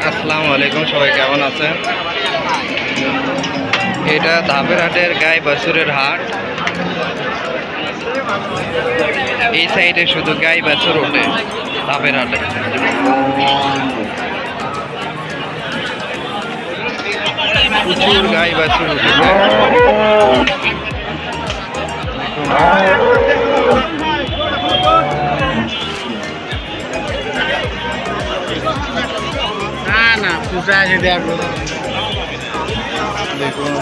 আসসালামু আলাইকুম, সবাই কেমন আছেন? এটা ধাপের হাটের গাই বাছুরের হাট। এই সাইডে শুধু গাই বাছুর ওঠে ধাপের হাটে। প্রচুর গাই বাছুর উঠেছে। দেখুন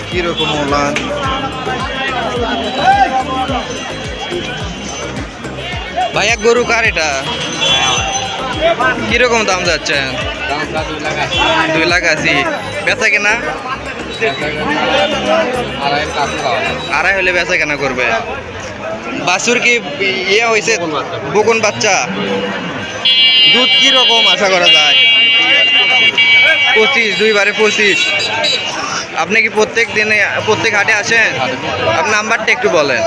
কিরকম ওলান। ভাইয়া গরু কার এটা? কিরকম দাম যাচ্ছেন? 2,80,000। বেচা কেনা? আড়াই হলে বেচা কেনা করবে। বাছুর কি ইয়ে হয়েছে? বকুন বাচ্চা। দুধ কি রকম আশা করা যায়? 25, 2/25। আপনি কি প্রত্যেক দিনে প্রত্যেক হাটে আসেন? আপনার নাম্বারটা একটু বলেন।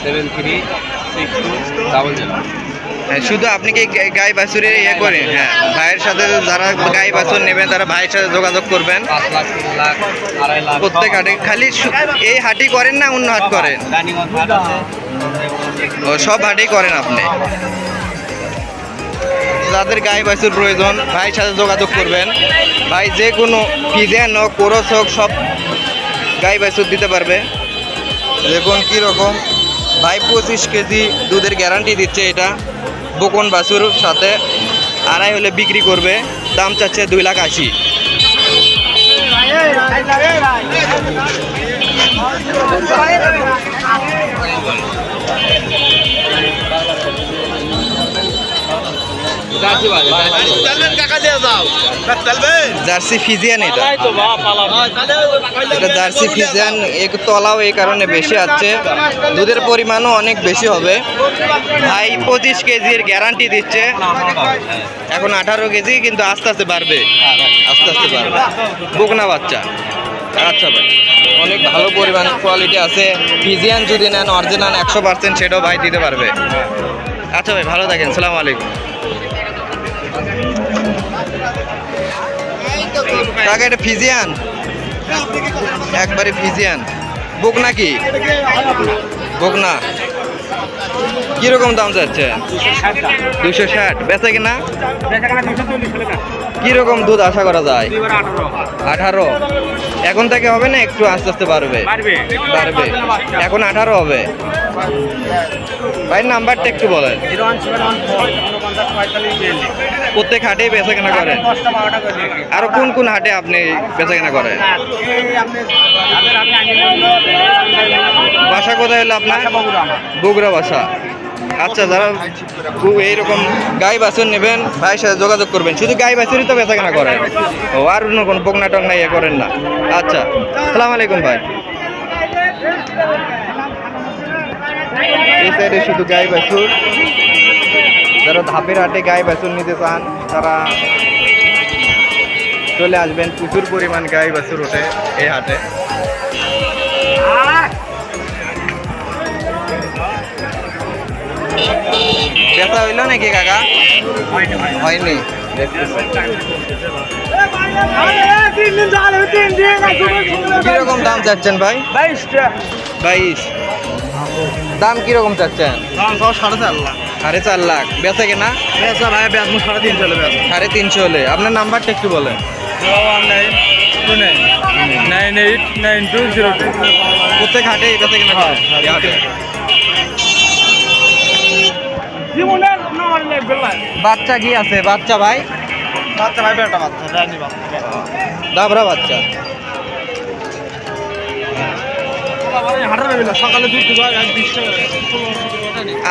791736200। হ্যাঁ, শুধু আপনি কি গাই বাছুরের ইয়ে করেন? হ্যাঁ, ভাইয়ের সাথে যারা গাই বাছুর নেবেন তারা ভাইয়ের সাথে যোগাযোগ করবেন। 5 লাখ, 3 লাখ, 2.5 লাখ প্রত্যেক হাটে খালি এই হাটই করেন না অন্য হাট করেন? ও, সব হাটেই করেন আপনি। যাদের গাই বাছুর প্রয়োজন ভাইয়ের সাথে যোগাযোগ করবেন। ভাই যে কোনো ফিজিয়ান হোক, কোরস হোক, সব গাই বাছুর দিতে পারবে। দেখুন কীরকম ভাই 25 কেজি দুধের গ্যারান্টি দিচ্ছে। এটা বকন বাছুর সাথে আড়াই হলে বিক্রি করবে। দাম চাচ্ছে 2,80,000। Jersey Friesian. এটা জার্সি ফিজিয়ান। এক তলাও এই কারণে বেশি আছে, দুধের পরিমাণও অনেক বেশি হবে। ভাই 25 কেজির গ্যারান্টি দিচ্ছে। এখন 18 কেজি, কিন্তু আস্তে আস্তে বাড়বে, আস্তে আস্তে বাড়বে। বকনা বাচ্চা। আচ্ছা ভাই, অনেক ভালো পরিমাণ কোয়ালিটি আছে। ফিজিয়ান যদি নেন অরিজিনাল 100% সেটাও ভাই দিতে পারবে। আচ্ছা ভাই, ভালো থাকেন। সালামু আলাইকুম। কাকা এটা ফিজিয়ান? একবারে ফিজিয়ান। বকনা কি? বকনা। কিরকম দাম যাচ্ছে? 260। বেচা কিনা? কিরকম দুধ আশা করা যায়? 18। এখন থেকে হবে না, একটু আস্তে আস্তে বাড়বে? বাড়বে। এখন 18 হবে। ভাইয়ের নাম্বারটা একটু বলেন। প্রত্যেক হাটেই বেচা কেনা করেন? আরো কোন কোন হাটে আপনি বেচা কেনা করেন? বাসা কোথায় হলো আপনার? বগুড়া বাসা। আচ্ছা, যারা এইরকম গাই বাছুর নেবেন ভাইয়ের সাথে যোগাযোগ করবেন। শুধু গাই বাছুরই তো বেচা কেনা করেন? ও, আর অন্য কোনো বকনা টকনা ইয়ে করেন না? আচ্ছা, সালাম আলাইকুম ভাই। এই সাইডে শুধু গাই বাছুর। যারা ধাপের হাটে গাই বাছুর নিতে চান তারা চলে আসবেন। প্রচুর পরিমাণ গাই বাছুর ওঠে এই হাটে। বেচা হইল নাকি কাকা? হয়নি। কিরকম দাম চাচ্ছেন ভাই? 22। দাম কিরকম চাচ্ছেন? 4.5 লাখ। বেচা কেনা? 3.5 হলে। আপনার নাম্বারটা একটু বলেন। 019989202। প্রত্যেক হাটে বেচা কেনা করেন? বাচ্চা কি আছে? বাচ্চা ভাই? বেটা বাচ্চা, দাবরা বাচ্চা।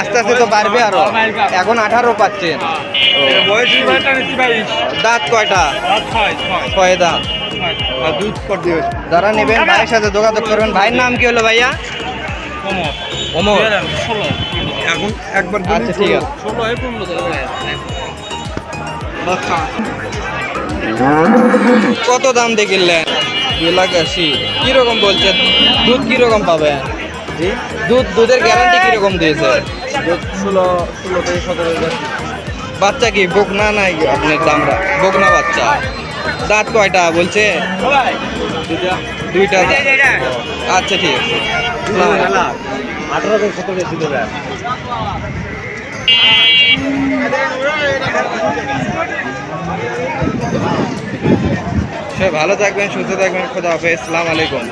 আস্তে আস্তে তো বাড়বে আরো। এখন 18 পাচ্ছেন। দাঁত কয়টা? 6 দাঁত। যারা নেবেন ভাইয়ের সাথে যোগাযোগ করবেন। ভাইয়ের নাম কি হলো ভাইয়া? ওমর। এখন একবার। আচ্ছা, ঠিক আছে। কত দাম দিয়ে কিনলেন? 2,80,000। কিরকম বলছেন? দুধ কিরকম পাবেন? দুধের গ্যারান্টি কিরকম দিয়েছে? ষোলো থেকে 17 বাচ্চা কি বকনা নাই আপনার দামরা বকনা বাচ্চা দাঁত কয়টা বলছে দুইটা আচ্ছা ঠিক আছে আসসালামু আলাইকুম। 18 থেকে 17 দেবে। সে ভালো থাকবেন সুস্থ থাকবেন খোদা হাফেজ আসসালামু আলাইকুম।